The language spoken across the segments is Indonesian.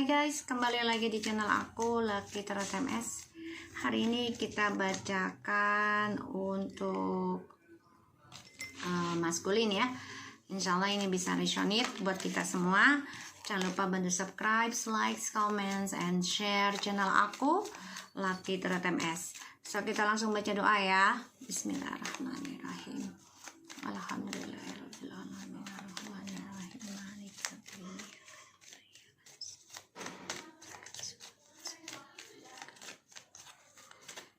guys, kembali lagi di channel aku Lucky Tarot MS. Hari ini kita bacakan untuk maskulin ya. Insya Allah ini bisa resonate buat kita semua. Jangan lupa bantu subscribe, like, comments, and share channel aku Lucky Tarot MS. So kita langsung baca doa ya. Bismillahirrahmanirrahim. Alhamdulillahirabbil alamin.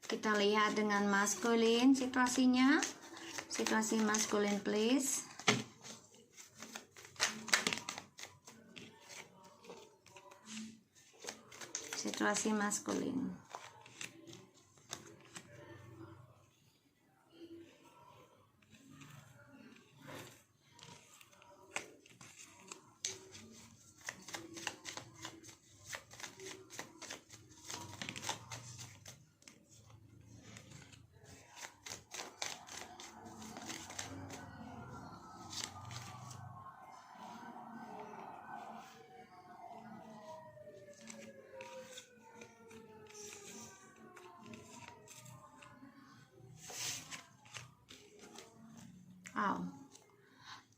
Kita lihat dengan maskulin situasinya. Situasi maskulin please. Situasi maskulin.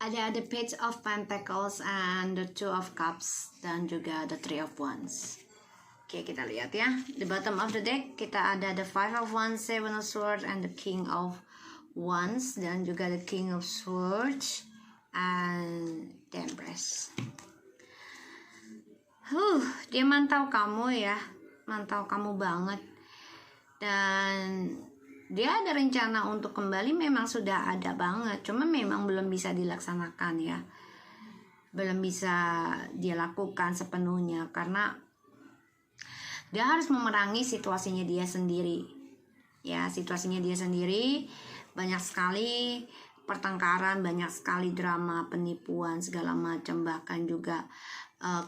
Ada the Page of Pentacles and the Two of Cups dan juga the Three of Wands. Oke, kita lihat ya. Di bottom of the deck kita ada the Five of Wands, Seven of Swords, and the King of Wands dan juga the King of Swords and the Empress. Dia mantau kamu ya, mantau kamu banget. Dan dia ada rencana untuk kembali, memang sudah ada banget, cuma memang belum bisa dilaksanakan ya, belum bisa dia lakukan sepenuhnya karena dia harus memerangi situasinya dia sendiri ya. Situasinya dia sendiri banyak sekali pertengkaran, banyak sekali drama, penipuan segala macam, bahkan juga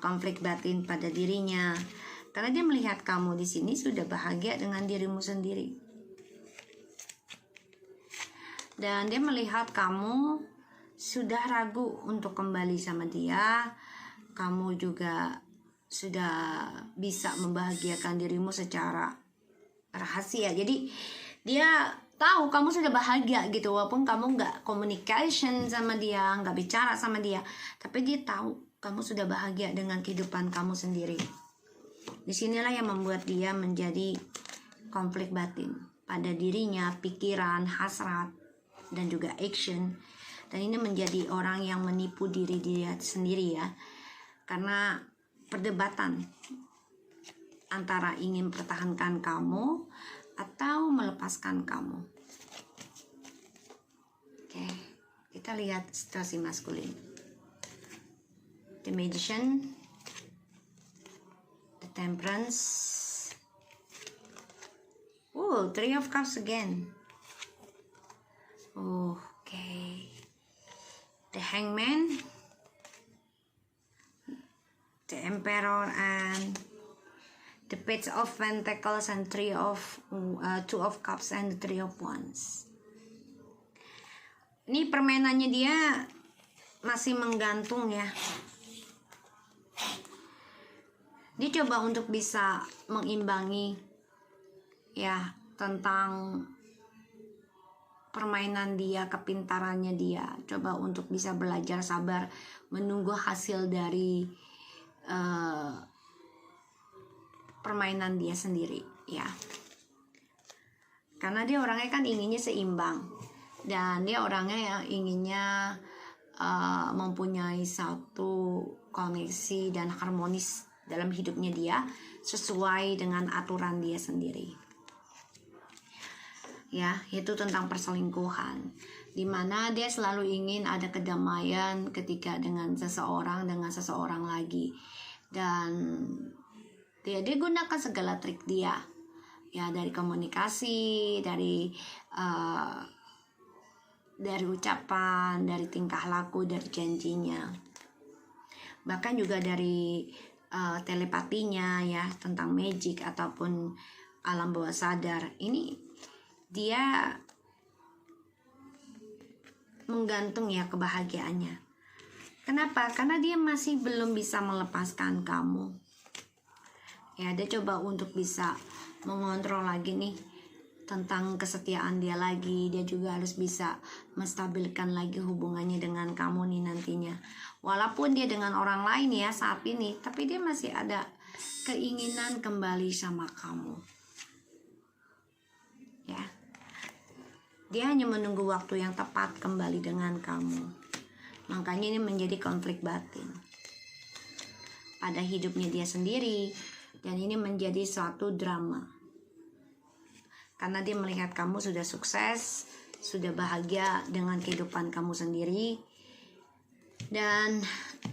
konflik batin pada dirinya karena dia melihat kamu di sini sudah bahagia dengan dirimu sendiri. Dan dia melihat kamu sudah ragu untuk kembali sama dia. Kamu juga sudah bisa membahagiakan dirimu secara rahasia. Jadi dia tahu kamu sudah bahagia gitu. Walaupun kamu nggak communication sama dia, nggak bicara sama dia, tapi dia tahu kamu sudah bahagia dengan kehidupan kamu sendiri. Disinilah yang membuat dia menjadi konflik batin pada dirinya, pikiran, hasrat, dan juga action. Dan ini menjadi orang yang menipu diri dia sendiri ya, karena perdebatan antara ingin pertahankan kamu atau melepaskan kamu. Oke, kita lihat situasi maskulin. The Magician, the Temperance, Three of Cups again. Okay, the Hangman, the Emperor, and the Page of Pentacles and Two of Cups and the Three of Wands. Ini permainannya dia masih menggantung ya. Dia coba untuk bisa mengimbangi ya tentang permainan dia, kepintarannya dia. Coba untuk bisa belajar sabar menunggu hasil dari permainan dia sendiri ya. Karena dia orangnya kan inginnya seimbang, dan dia orangnya yang inginnya mempunyai satu koneksi dan harmonis dalam hidupnya dia sesuai dengan aturan dia sendiri. Ya, itu tentang perselingkuhan, dimana dia selalu ingin ada kedamaian ketika dengan seseorang lagi, dan dia gunakan segala trik dia ya, dari komunikasi, dari ucapan, dari tingkah laku, dari janjinya, bahkan juga dari telepatinya ya, tentang magic ataupun alam bawah sadar. Ini dia menggantung ya kebahagiaannya. Kenapa? Karena dia masih belum bisa melepaskan kamu Ya, dia coba untuk bisa mengontrol lagi nih tentang kesetiaan dia lagi. Dia juga harus bisa menstabilkan lagi hubungannya dengan kamu nih nantinya. Walaupun dia dengan orang lain ya saat ini, tapi dia masih ada keinginan kembali sama kamu. Ya. Dia hanya menunggu waktu yang tepat kembali dengan kamu. Makanya ini menjadi konflik batin pada hidupnya dia sendiri. Dan ini menjadi suatu drama. Karena dia melihat kamu sudah sukses, sudah bahagia dengan kehidupan kamu sendiri. Dan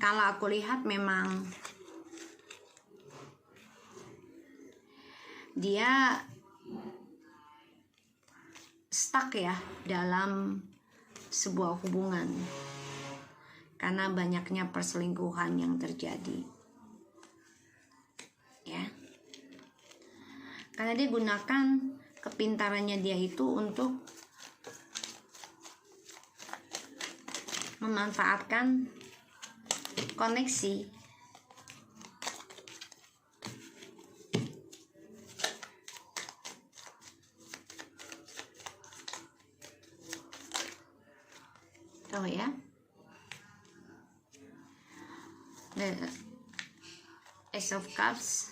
kalau aku lihat memang dia stuck ya dalam sebuah hubungan karena banyaknya perselingkuhan yang terjadi ya, karena dia gunakan kepintarannya dia itu untuk memanfaatkan koneksi ya. The Ace of Cups,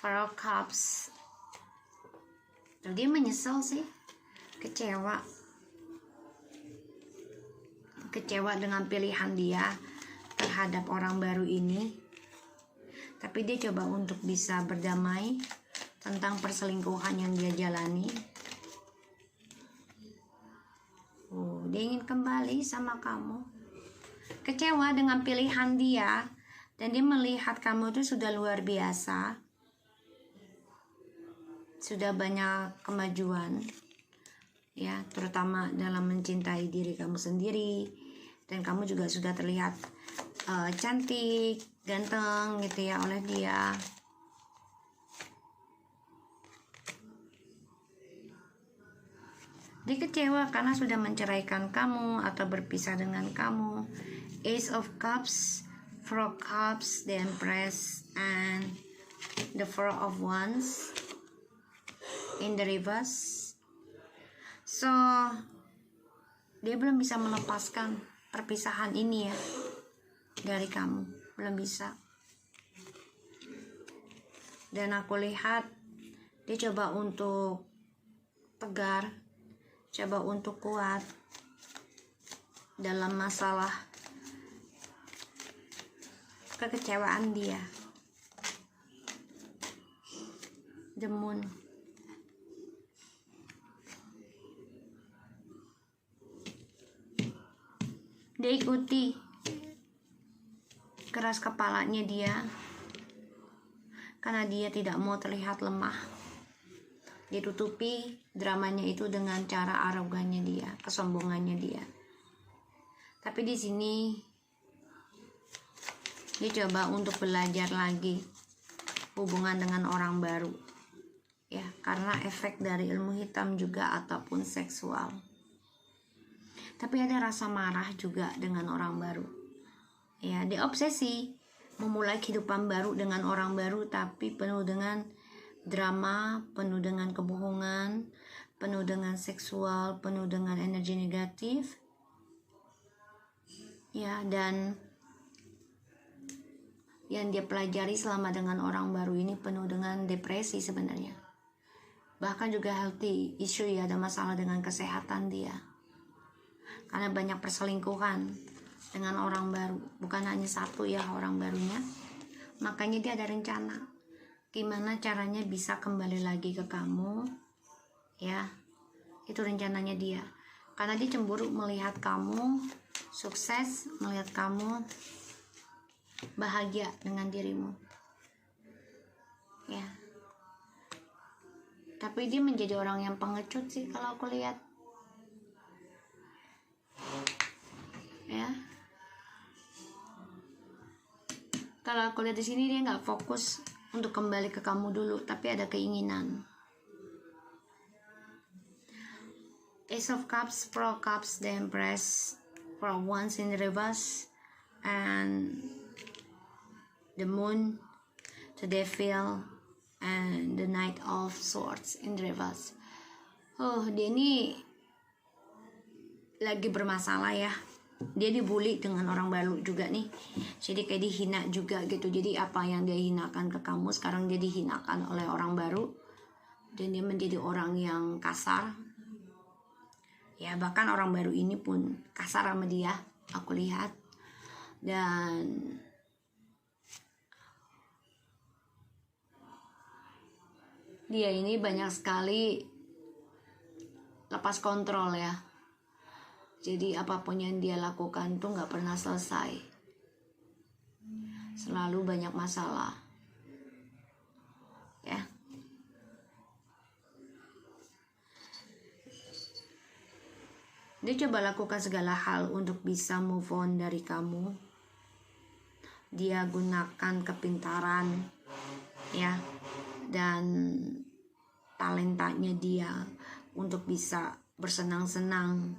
Four of Cups. Tuh, dia menyesal sih, kecewa dengan pilihan dia terhadap orang baru ini. Tapi dia coba untuk bisa berdamai tentang perselingkuhan yang dia jalani. Dia ingin kembali sama kamu. Kecewa dengan pilihan dia, dan dia melihat kamu itu sudah luar biasa, sudah banyak kemajuan ya, terutama dalam mencintai diri kamu sendiri. Dan kamu juga sudah terlihat cantik, ganteng gitu ya oleh dia. Dia kecewa karena sudah menceraikan kamu atau berpisah dengan kamu. Ace of Cups, Four of Cups, the Empress, and the Four of Wands in the reverse. So, dia belum bisa melepaskan perpisahan ini ya dari kamu, belum bisa. Dan aku lihat dia coba untuk tegar, coba untuk kuat dalam masalah kekecewaan dia. The Moon. Dia ikuti keras kepalanya dia karena dia tidak mau terlihat lemah. Dia tutupi dramanya itu dengan cara arogannya dia, kesombongannya dia. Tapi di sini dia coba untuk belajar lagi hubungan dengan orang baru ya, karena efek dari ilmu hitam juga ataupun seksual. Tapi ada rasa marah juga dengan orang baru ya. Dia obsesi memulai kehidupan baru dengan orang baru, tapi penuh dengan drama, penuh dengan kebohongan, penuh dengan seksual, penuh dengan energi negatif ya. Dan yang dia pelajari selama dengan orang baru ini penuh dengan depresi sebenarnya. Bahkan juga healthy issue ya, ada masalah dengan kesehatan dia karena banyak perselingkuhan dengan orang baru. Bukan hanya satu ya orang barunya. Makanya dia ada rencana gimana caranya bisa kembali lagi ke kamu ya. Itu rencananya dia, karena dia cemburu melihat kamu sukses, melihat kamu bahagia dengan dirimu ya. Tapi dia menjadi orang yang pengecut sih kalau aku lihat ya. Kalau aku lihat di sini dia nggak fokus untuk kembali ke kamu dulu, tapi ada keinginan. Ace of Cups, Four of Cups, the Empress, Four of Wands in reverse, and the Moon the devil, and the knight of swords in reverse. Dia ini lagi bermasalah ya. Dia dibully dengan orang baru juga nih. Jadi kayak dihina juga gitu. Jadi apa yang dia hinakan ke kamu, sekarang dia dihinakan oleh orang baru. Dan dia menjadi orang yang kasar. Ya, bahkan orang baru ini pun kasar sama dia, aku lihat. Dan dia ini banyak sekali lepas kontrol ya. Jadi apapun yang dia lakukan tuh gak pernah selesai. Selalu banyak masalah. Ya. Dia coba lakukan segala hal untuk bisa move on dari kamu. Dia gunakan kepintaran ya, dan talentanya dia untuk bisa bersenang-senang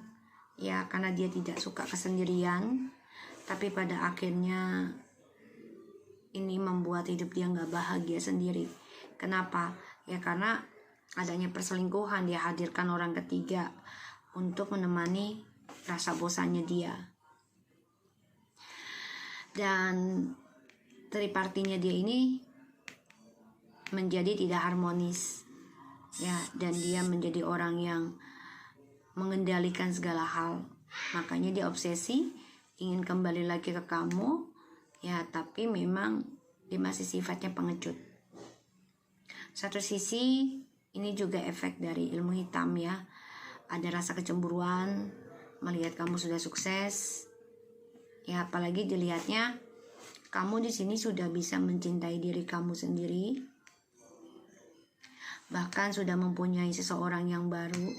ya, karena dia tidak suka kesendirian. Tapi pada akhirnya ini membuat hidup dia gak bahagia sendiri. Kenapa? Ya karena adanya perselingkuhan. Dia hadirkan orang ketiga untuk menemani rasa bosannya dia. Dan tripartinya dia ini menjadi tidak harmonis ya, dan dia menjadi orang yang mengendalikan segala hal. Makanya dia obsesi ingin kembali lagi ke kamu ya, tapi memang dia masih sifatnya pengecut. Satu sisi ini juga efek dari ilmu hitam ya. Ada rasa kecemburuan melihat kamu sudah sukses ya, apalagi dilihatnya kamu di sini sudah bisa mencintai diri kamu sendiri, bahkan sudah mempunyai seseorang yang baru.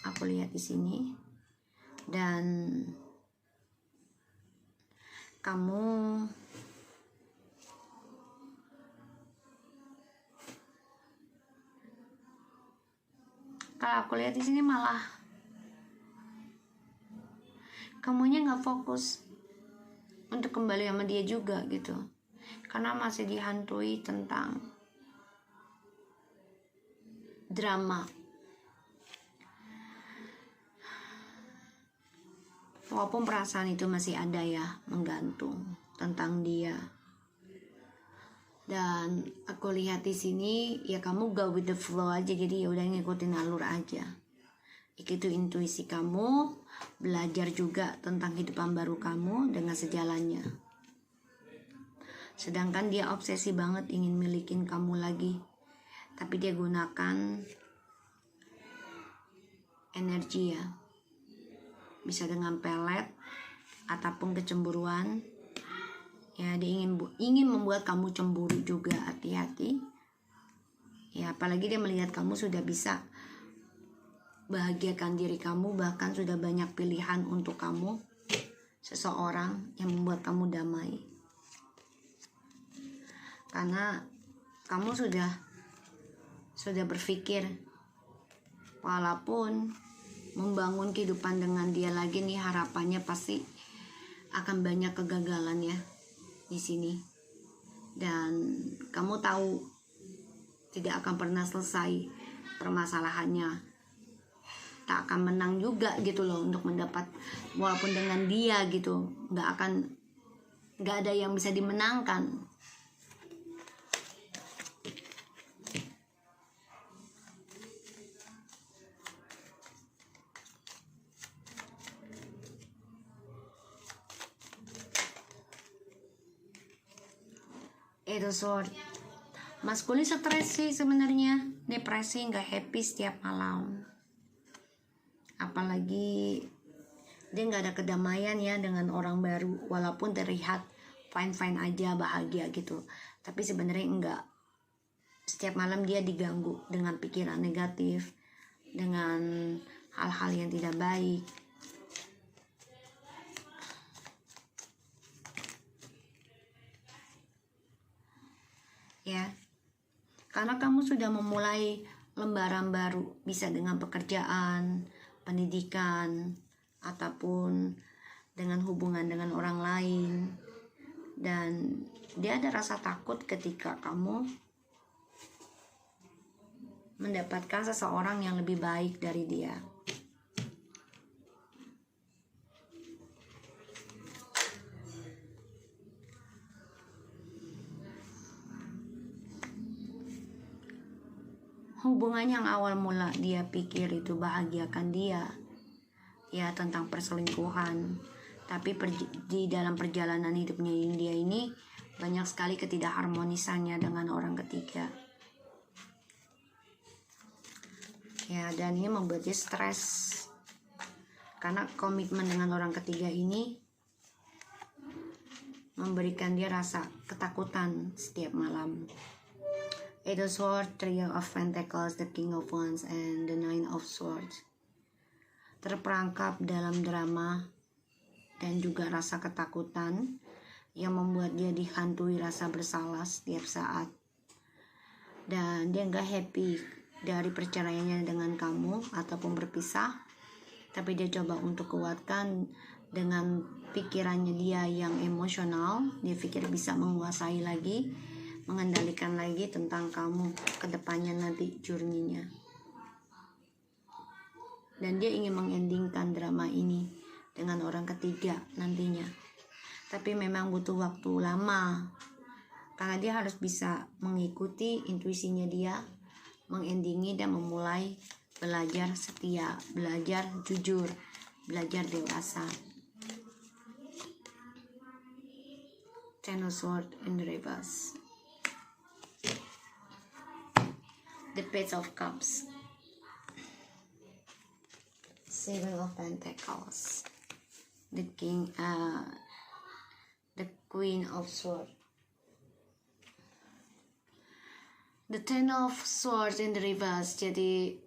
Aku lihat di sini. Dan kamu kalau aku lihat di sini malah kamunya nggak fokus untuk kembali sama dia juga gitu, karena masih dihantui tentang drama. Walaupun perasaan itu masih ada ya, menggantung tentang dia. Dan aku lihat di sini ya kamu go with the flow aja, jadi ya udah ngikutin alur aja. Itu intuisi kamu, belajar juga tentang kehidupan baru kamu dengan sejalannya. Sedangkan dia obsesi banget ingin milikin kamu lagi, tapi dia gunakan energi ya, bisa dengan pelet ataupun kecemburuan ya. Dia ingin membuat kamu cemburu juga, hati-hati ya, apalagi dia melihat kamu sudah bisa bahagiakan diri kamu, bahkan sudah banyak pilihan untuk kamu, seseorang yang membuat kamu damai. Karena kamu sudah berpikir, walaupun membangun kehidupan dengan dia lagi nih, harapannya pasti akan banyak kegagalan ya di sini. Dan kamu tahu tidak akan pernah selesai permasalahannya, tak akan menang juga gitu loh untuk mendapat, walaupun dengan dia gitu nggak ada yang bisa dimenangkan. Itu sword maskulin stres sih sebenarnya, depresi, nggak happy setiap malam. Apalagi dia nggak ada kedamaian ya dengan orang baru, walaupun terlihat fine aja, bahagia gitu, tapi sebenarnya enggak. Setiap malam dia diganggu dengan pikiran negatif, dengan hal-hal yang tidak baik. Ya, karena kamu sudah memulai lembaran baru, bisa dengan pekerjaan, pendidikan, ataupun dengan hubungan dengan orang lain. Dan dia ada rasa takut ketika kamu mendapatkan seseorang yang lebih baik dari dia. Hubungan yang awal mula dia pikir itu bahagiakan dia, ya, tentang perselingkuhan. Tapi di dalam perjalanan hidupnya dia ini banyak sekali ketidakharmonisannya dengan orang ketiga. Ya, dan ini membuat dia stres. Karena komitmen dengan orang ketiga ini memberikan dia rasa ketakutan setiap malam. Eight of Swords, Three of Pentacles, the King of Wands, and the Nine of Swords. Terperangkap dalam drama dan juga rasa ketakutan yang membuat dia dihantui rasa bersalah setiap saat. Dan dia gak happy dari perceraiannya dengan kamu ataupun berpisah. Tapi dia coba untuk kuatkan dengan pikirannya dia yang emosional. Dia pikir bisa menguasai lagi, mengendalikan lagi tentang kamu ke depannya nanti journey-nya. Dan dia ingin mengendingkan drama ini dengan orang ketiga nantinya. Tapi memang butuh waktu lama. Karena dia harus bisa mengikuti intuisinya dia, mengendingi dan memulai belajar setia, belajar jujur, belajar dewasa. Ten of Swords in the reverse. The Page of Cups, Seven of Pentacles, the Queen of Swords, the Ten of Swords in the reverse. Jadi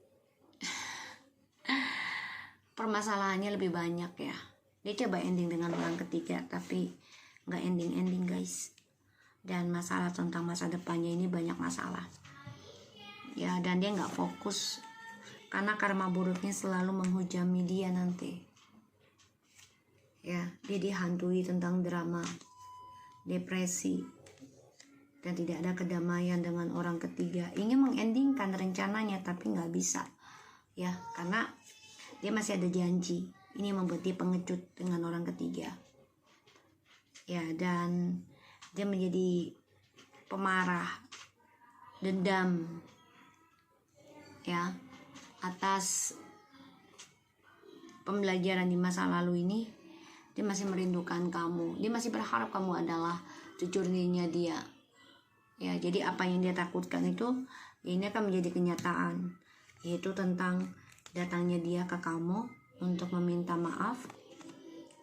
permasalahannya lebih banyak ya. Dia coba ending dengan orang ketiga, tapi nggak ending guys. Dan masalah tentang masa depannya ini banyak masalah. Ya, dan dia nggak fokus karena karma buruknya selalu menghujami dia nanti. Ya, dia dihantui tentang drama, depresi, dan tidak ada kedamaian dengan orang ketiga. Ingin mengendingkan rencananya tapi nggak bisa. Ya, karena dia masih ada janji. Ini membuat dia pengecut dengan orang ketiga. Ya, dan dia menjadi pemarah, dendam, ya, atas pembelajaran di masa lalu ini. Dia masih merindukan kamu. Dia masih berharap kamu adalah cucurnya dia. Ya, jadi apa yang dia takutkan itu ini akan menjadi kenyataan, yaitu tentang datangnya dia ke kamu untuk meminta maaf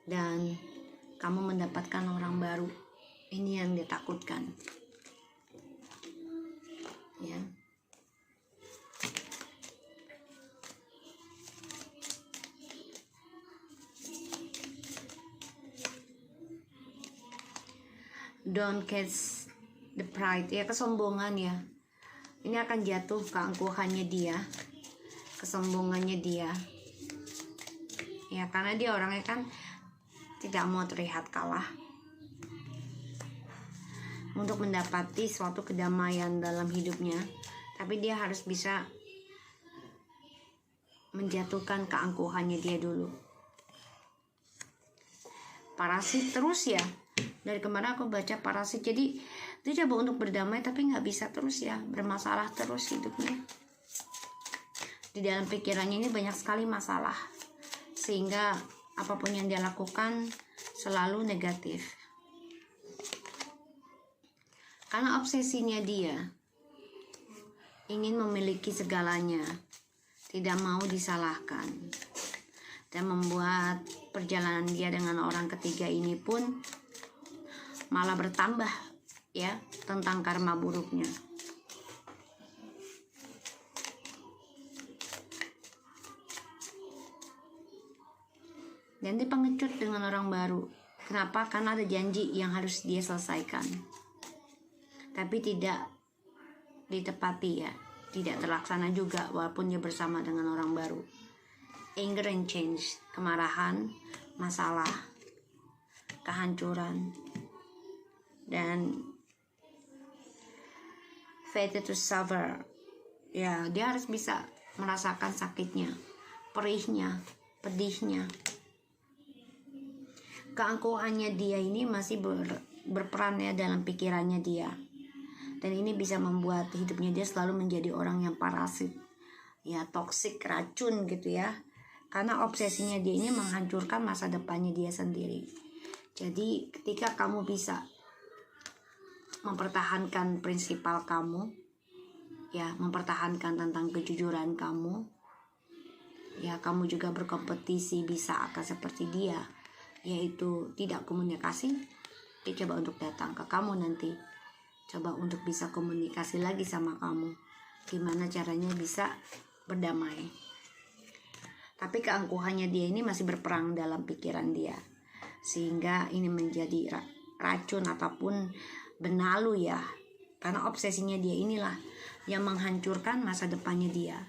dan kamu mendapatkan orang baru. Ini yang dia takutkan. Ya. Don't catch the pride, ya, kesombongan ya. Ini akan jatuh keangkuhannya dia, kesombongannya dia. Ya, karena dia orangnya kan tidak mau terlihat kalah. Untuk mendapati suatu kedamaian dalam hidupnya, tapi dia harus bisa menjatuhkan keangkuhannya dia dulu. Parasit terus ya. Dari kemarin aku baca parasit, jadi dia coba untuk berdamai tapi nggak bisa terus ya, bermasalah terus hidupnya. Di dalam pikirannya ini banyak sekali masalah, sehingga apapun yang dia lakukan selalu negatif. Karena obsesinya dia ingin memiliki segalanya, tidak mau disalahkan, dan membuat perjalanan dia dengan orang ketiga ini pun malah bertambah ya tentang karma buruknya. Dan dia pengecut dengan orang baru. Kenapa? Karena ada janji yang harus dia selesaikan, tapi tidak ditepati ya, tidak terlaksana juga walaupun dia bersama dengan orang baru. Anger and change, kemarahan, masalah, kehancuran. dan faith to suffer. Ya, dia harus bisa merasakan sakitnya, perihnya, pedihnya. Keangkuhannya dia ini masih berperan ya dalam pikirannya dia, dan ini bisa membuat hidupnya dia selalu menjadi orang yang parasit, ya, toksik, racun gitu ya, karena obsesinya dia ini menghancurkan masa depannya dia sendiri. Jadi ketika kamu bisa mempertahankan prinsipal kamu, ya, mempertahankan tentang kejujuran kamu, ya, kamu juga berkompetisi bisa akan seperti dia, yaitu tidak komunikasi. Dia coba untuk datang ke kamu nanti, coba untuk bisa komunikasi lagi sama kamu, gimana caranya bisa berdamai. Tapi keangkuhannya dia ini masih berperang dalam pikiran dia, sehingga ini menjadi racun ataupun benalu ya, karena obsesinya dia inilah yang menghancurkan masa depannya dia.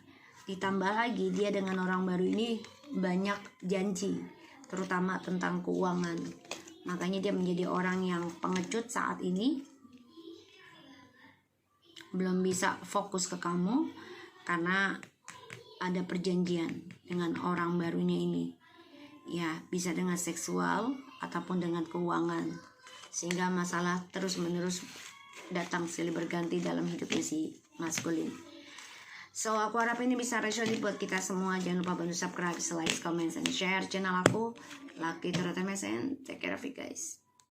Ditambah lagi dia dengan orang baru ini banyak janji, terutama tentang keuangan. Makanya dia menjadi orang yang pengecut saat ini, belum bisa fokus ke kamu karena ada perjanjian dengan orang barunya ini, ya, bisa dengan seksual ataupun dengan keuangan, sehingga masalah terus menerus datang silih berganti dalam hidupnya si maskulin. So aku harap ini bisa resonate buat kita semua. Jangan lupa bantu subscribe, like, comment, and share channel aku, Lucky Tarot MSN. Take care of you guys.